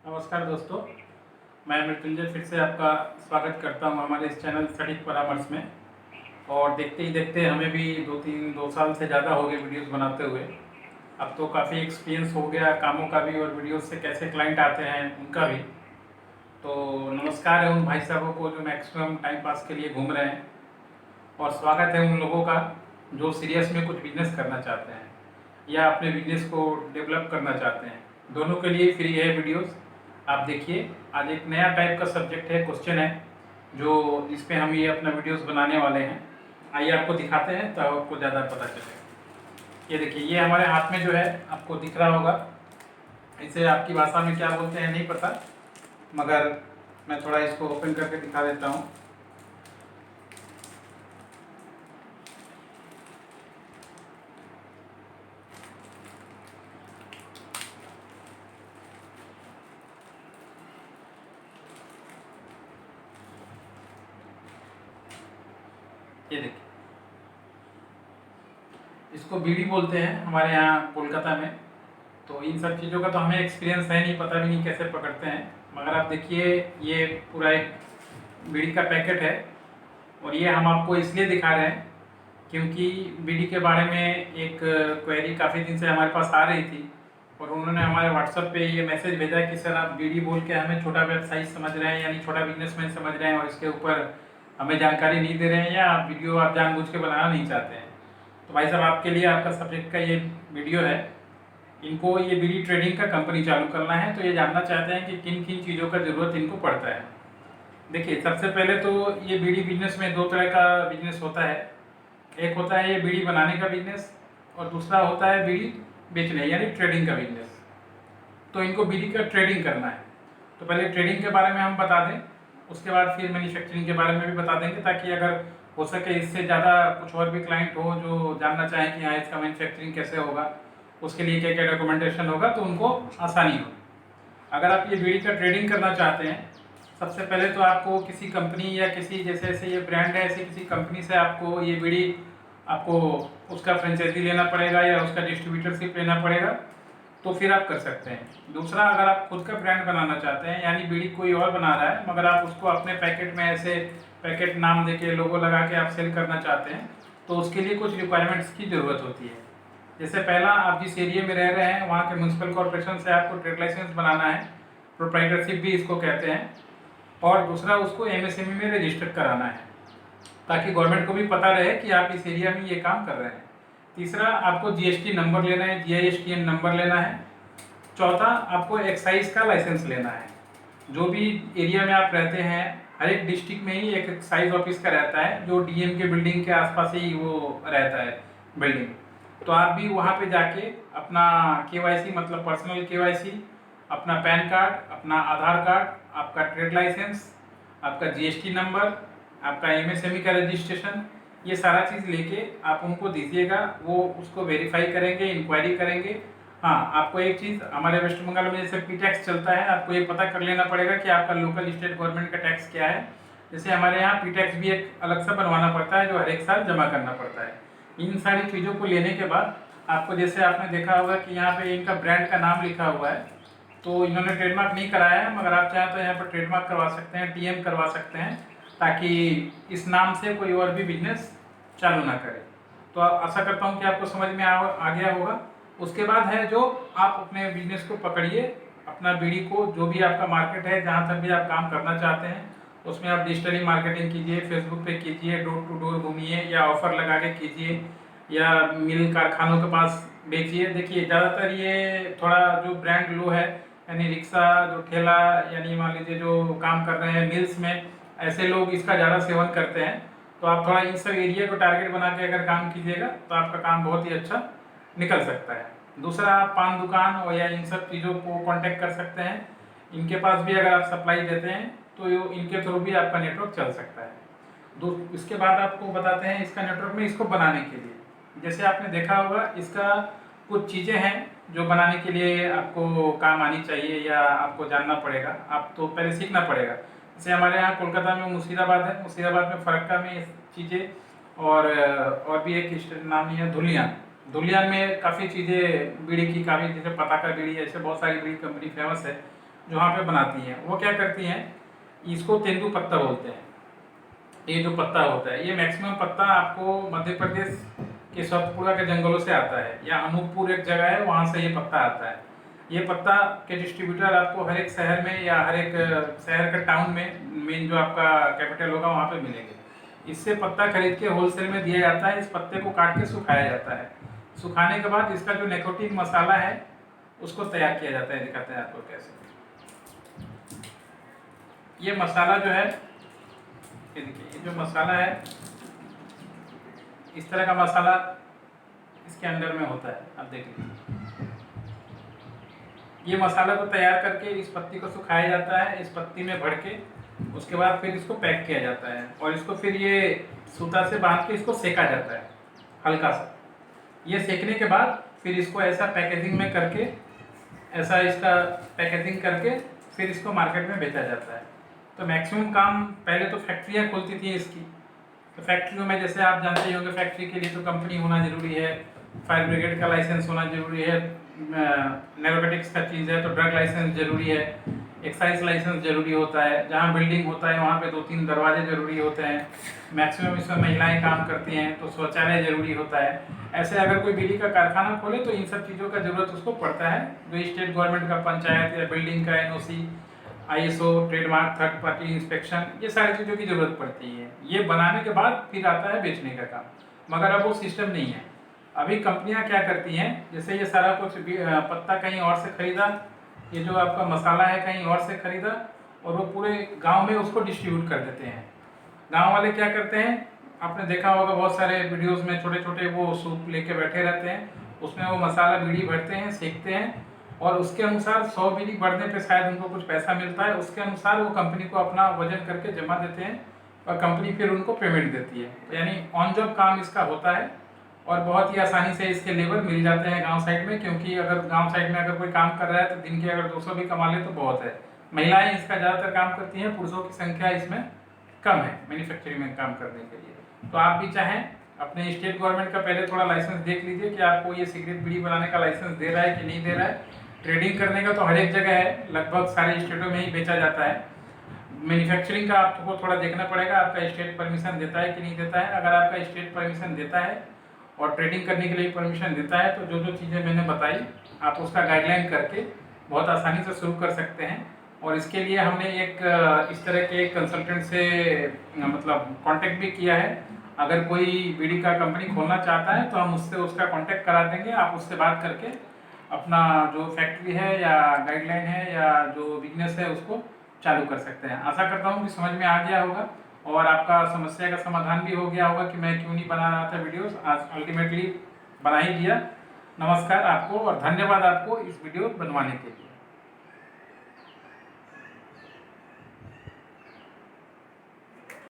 नमस्कार दोस्तों, मैं मृत्युंजय फिर से आपका स्वागत करता हूं हमारे इस चैनल सटीक परामर्श में। और देखते ही देखते हमें भी 2 साल से ज़्यादा हो गए वीडियोस बनाते हुए। अब तो काफ़ी एक्सपीरियंस हो गया कामों का भी और वीडियोस से कैसे क्लाइंट आते हैं उनका भी। तो नमस्कार है उन भाई साहबों को जो मैक्सिमम टाइम पास के लिए घूम रहे हैं, और स्वागत है उन लोगों का जो सीरियस में कुछ बिजनेस करना चाहते हैं या अपने बिजनेस को डेवलप करना चाहते हैं। दोनों के लिए फ्री है वीडियोस। आप देखिए, आज एक नया टाइप का सब्जेक्ट है, क्वेश्चन है जो जिस पे हम ये अपना वीडियोस बनाने वाले हैं। आइए आपको दिखाते हैं तो आपको ज़्यादा पता चलेगा। ये देखिए, ये हमारे हाथ में जो है आपको दिख रहा होगा। इसे आपकी भाषा में क्या बोलते हैं नहीं पता, मगर मैं थोड़ा इसको ओपन करके दिखा देता हूँ। ये देखिए, इसको बीड़ी बोलते हैं हमारे यहाँ कोलकाता में। तो इन सब चीज़ों का तो हमें एक्सपीरियंस है नहीं, पता भी नहीं कैसे पकड़ते हैं। मगर आप देखिए, ये पूरा एक बीड़ी का पैकेट है, और ये हम आपको इसलिए दिखा रहे हैं क्योंकि बीड़ी के बारे में एक क्वेरी काफ़ी दिन से हमारे पास आ रही थी, और उन्होंने हमारे व्हाट्सएप पे ये मैसेज भेजा कि सर आप बीड़ी बोल के हमें छोटा व्यवसायी समझ रहे हैं, यानी छोटा बिजनेसमैन समझ रहे हैं, और इसके ऊपर हमें जानकारी नहीं दे रहे हैं, या वीडियो आप जानबूझ के बनाना नहीं चाहते हैं। तो भाई साहब, आपके लिए आपका सब्जेक्ट का ये वीडियो है। इनको ये बीड़ी ट्रेडिंग का कंपनी चालू करना है, तो ये जानना चाहते हैं कि किन किन चीज़ों का ज़रूरत इनको पड़ता है। देखिए, सबसे पहले तो ये बीड़ी बिजनेस में 2 तरह का बिजनेस होता है। एक होता है ये बीड़ी बनाने का बिजनेस, और दूसरा होता है बीड़ी बेचने यानी ट्रेडिंग का बिजनेस। तो इनको बीड़ी का ट्रेडिंग करना है, तो पहले ट्रेडिंग के बारे में हम बता दें, उसके बाद फिर मैन्युफैक्चरिंग के बारे में भी बता देंगे, ताकि अगर हो सके इससे ज़्यादा कुछ और भी क्लाइंट हो जो जानना चाहें कि हाँ इसका मैन्युफैक्चरिंग कैसे होगा, उसके लिए क्या क्या डॉक्यूमेंटेशन होगा, तो उनको आसानी हो। अगर आप ये बीड़ी का ट्रेडिंग करना चाहते हैं, सबसे पहले तो आपको किसी कंपनी या किसी जैसे ऐसे ये ब्रांड है, ऐसी किसी कंपनी से आपको ये बीड़ी आपको उसका फ्रेंचाइजी लेना पड़ेगा या उसका डिस्ट्रीब्यूटरशिप लेना पड़ेगा, तो फिर आप कर सकते हैं। दूसरा, अगर आप खुद का ब्रांड बनाना चाहते हैं, यानी बीड़ी कोई और बना रहा है मगर आप उसको अपने पैकेट में ऐसे पैकेट नाम देके लोगो लगा के आप सेल करना चाहते हैं, तो उसके लिए कुछ रिक्वायरमेंट्स की ज़रूरत होती है। जैसे पहला, आप जिस एरिया में रह रहे हैं वहाँ के म्यूनसिपल कॉर्पोरेशन से आपको ट्रेड लाइसेंस बनाना है, प्रोप्राइटरशिप भी इसको कहते हैं। और दूसरा, उसको एमएसएमई में रजिस्टर कराना है, ताकि गवर्नमेंट को भी पता रहे कि आप इस एरिया में ये काम कर रहे हैं। तीसरा, आपको जीएसटी नंबर लेना है, जीआईएसटीएन नंबर लेना है। चौथा, आपको एक्साइज का लाइसेंस लेना है। जो भी एरिया में आप रहते हैं, हर एक डिस्ट्रिक्ट में ही एक एक्साइज ऑफिस का रहता है, जो डीएम के बिल्डिंग के आसपास ही वो रहता है बिल्डिंग। तो आप भी वहाँ पे जाके अपना केवाईसी मतलब पर्सनल केवाईसी, अपना पैन कार्ड, अपना आधार कार्ड, आपका ट्रेड लाइसेंस, आपका जीएसटी नंबर, आपका एमएसएमई का रजिस्ट्रेशन, ये सारा चीज़ लेके आप उनको दीजिएगा। वो उसको वेरीफाई करेंगे, इंक्वायरी करेंगे। हाँ, आपको एक चीज़, हमारे वेस्ट बंगाल में जैसे पी टैक्स चलता है, आपको ये पता कर लेना पड़ेगा कि आपका लोकल स्टेट गवर्नमेंट का टैक्स क्या है। जैसे हमारे यहाँ पी टैक्स भी एक अलग सा बनवाना पड़ता है, जो हर एक साल जमा करना पड़ता है। इन सारी चीज़ों को लेने के बाद आपको, जैसे आपने देखा होगा कि यहाँ पे इनका ब्रांड का नाम लिखा हुआ है, तो इन्होंने ट्रेडमार्क नहीं कराया है, मगर आप चाहें तो यहाँ पर ट्रेडमार्क करवा सकते हैं, टीएम करवा सकते हैं, ताकि इस नाम से कोई और भी बिजनेस चालू ना करे। तो आशा करता हूँ कि आपको समझ में आ गया होगा। उसके बाद है जो, आप अपने बिजनेस को पकड़िए, अपना बीड़ी को, जो भी आपका मार्केट है, जहाँ तक भी आप काम करना चाहते हैं, उसमें आप डिजिटली मार्केटिंग कीजिए, फेसबुक पे कीजिए, डोर टू डोर घूमिए, या ऑफर लगा के कीजिए, या मिल कारखानों के पास बेचिए। देखिए, ज़्यादातर ये थोड़ा जो ब्रांड लो है, यानी रिक्शा, जो ठेला, यानी मान लीजिए जो काम कर रहे हैं मिल्स में, ऐसे लोग इसका ज़्यादा सेवन करते हैं। तो आप थोड़ा इन सब एरिया को टारगेट बना के अगर काम कीजिएगा, तो आपका काम बहुत ही अच्छा निकल सकता है। दूसरा, आप पान दुकान और या इन सब चीज़ों को कांटेक्ट कर सकते हैं। इनके पास भी अगर आप सप्लाई देते हैं, तो इनके थ्रू भी आपका नेटवर्क चल सकता है। इसके बाद आपको बताते हैं इसका नेटवर्क में, इसको बनाने के लिए, जैसे आपने देखा होगा, इसका कुछ चीज़ें हैं जो बनाने के लिए आपको काम आनी चाहिए या आपको जानना पड़ेगा, आप तो पहले सीखना पड़ेगा। जैसे हमारे यहाँ कोलकाता में मुर्शिदाबाद है, मुर्शिदाबाद में फरक्का में चीज़ें, और भी एक स्टेट नाम नहीं है, धुलियान में काफ़ी चीज़ें बीड़ी की, काफ़ी, जैसे पताका बीड़ी, ऐसे बहुत सारी बीड़ी कंपनी फेमस है। जो वहाँ पे बनाती हैं, वो क्या करती हैं, इसको तेंदू पत्ता बोलते हैं। ये जो पत्ता होता है, ये मैक्सिमम पत्ता आपको मध्य प्रदेश के सतपुड़ा के जंगलों से आता है, या अनूपपुर एक जगह है वहाँ से ये पत्ता आता है। ये पत्ता के डिस्ट्रीब्यूटर आपको हर एक शहर में या हर एक शहर का टाउन में, मेन जो आपका कैपिटल होगा वहाँ पे मिलेंगे। इससे पत्ता खरीद के होलसेल में दिया जाता है। इस पत्ते को काट के सुखाया जाता है। सुखाने के बाद इसका जो निकोटीन मसाला है उसको तैयार किया जाता है। दिखाते हैं आपको कैसे। ये मसाला जो है, ये देखिए, ये जो मसाला है, इस तरह का मसाला इसके अंदर में होता है। आप देख लीजिए, ये मसाला को तैयार करके इस पत्ती को सुखाया जाता है, इस पत्ती में भर के उसके बाद फिर इसको पैक किया जाता है, और इसको फिर ये सूता से बांध के इसको सेका जाता है हल्का सा। ये सेकने के बाद फिर इसको ऐसा पैकेजिंग में करके, ऐसा इसका पैकेजिंग करके फिर इसको मार्केट में बेचा जाता है। तो मैक्सिमम काम पहले तो फैक्ट्रियाँ खुलती थी इसकी। तो फैक्ट्रियों में जैसे आप जानते ही होंगे, फैक्ट्री के लिए तो कंपनी होना जरूरी है, फायर ब्रिगेड का लाइसेंस होना जरूरी है, नैरोकटिक्स का चीज़ है तो ड्रग लाइसेंस जरूरी है, एक्साइज लाइसेंस जरूरी होता है। जहाँ बिल्डिंग होता है वहाँ पे 2-3 दरवाजे जरूरी होते हैं। मैक्सिमम इसमें महिलाएं काम करती हैं तो शौचालय जरूरी होता है। ऐसे अगर कोई बीड़ी का कारखाना खोले तो इन सब चीज़ों का जरूरत उसको पड़ता है, जो स्टेट गवर्नमेंट का, पंचायत या बिल्डिंग का NOC, ISO, trademark, third party inspection, ये सारी चीज़ों की ज़रूरत पड़ती है। ये बनाने के बाद फिर आता है बेचने का काम। मगर अब वो सिस्टम नहीं है। अभी कंपनियां क्या करती हैं, जैसे ये सारा कुछ पत्ता कहीं और से खरीदा, ये जो आपका मसाला है कहीं और से खरीदा, और वो पूरे गांव में उसको डिस्ट्रीब्यूट कर देते हैं। गांव वाले क्या करते हैं, आपने देखा होगा बहुत सारे वीडियोस में, छोटे छोटे वो सूप लेके बैठे रहते हैं, उसमें वो मसाला बीड़ी भरते हैं, सेकते हैं, और उसके अनुसार 100 बीड़ी बढ़ने पे शायद उनको कुछ पैसा मिलता है। उसके अनुसार वो कंपनी को अपना वजन करके जमा देते हैं और कंपनी फिर उनको पेमेंट देती है। यानी ऑन जॉब काम इसका होता है, और बहुत ही आसानी से इसके लेबर मिल जाते हैं गांव साइड में। क्योंकि अगर गांव साइड में अगर कोई काम कर रहा है तो दिन के अगर 200 भी कमा ले तो बहुत है। महिलाएं इसका ज़्यादातर काम करती हैं, पुरुषों की संख्या इसमें कम है मैन्युफैक्चरिंग में काम करने के लिए। तो आप भी चाहें, अपने स्टेट गवर्नमेंट का पहले थोड़ा लाइसेंस देख लीजिए कि आपको ये सिगरेट बीड़ी बनाने का लाइसेंस दे रहा है कि नहीं दे रहा है। ट्रेडिंग करने का तो हर एक जगह है, लगभग सारे स्टेटों में ही बेचा जाता है। मैन्युफैक्चरिंग का आपको थोड़ा देखना पड़ेगा, आपका स्टेट परमिशन देता है कि नहीं देता है। अगर आपका स्टेट परमिशन देता है और ट्रेडिंग करने के लिए परमिशन देता है तो जो जो चीज़ें मैंने बताई आप उसका गाइडलाइन करके बहुत आसानी से शुरू कर सकते हैं। और इसके लिए हमने एक इस तरह के एक कंसल्टेंट से मतलब कांटेक्ट भी किया है। अगर कोई बीड़ी का कंपनी खोलना चाहता है तो हम उससे उसका कांटेक्ट करा देंगे। आप उससे बात करके अपना जो फैक्ट्री है या गाइडलाइन है या जो बिजनेस है उसको चालू कर सकते हैं। आशा करता हूँ कि समझ में आ गया होगा और आपका समस्या का समाधान भी हो गया होगा कि मैं क्यों नहीं बना रहा था वीडियोस। आज अल्टीमेटली बना ही दिया। नमस्कार आपको और धन्यवाद आपको इस वीडियो बनवाने के लिए।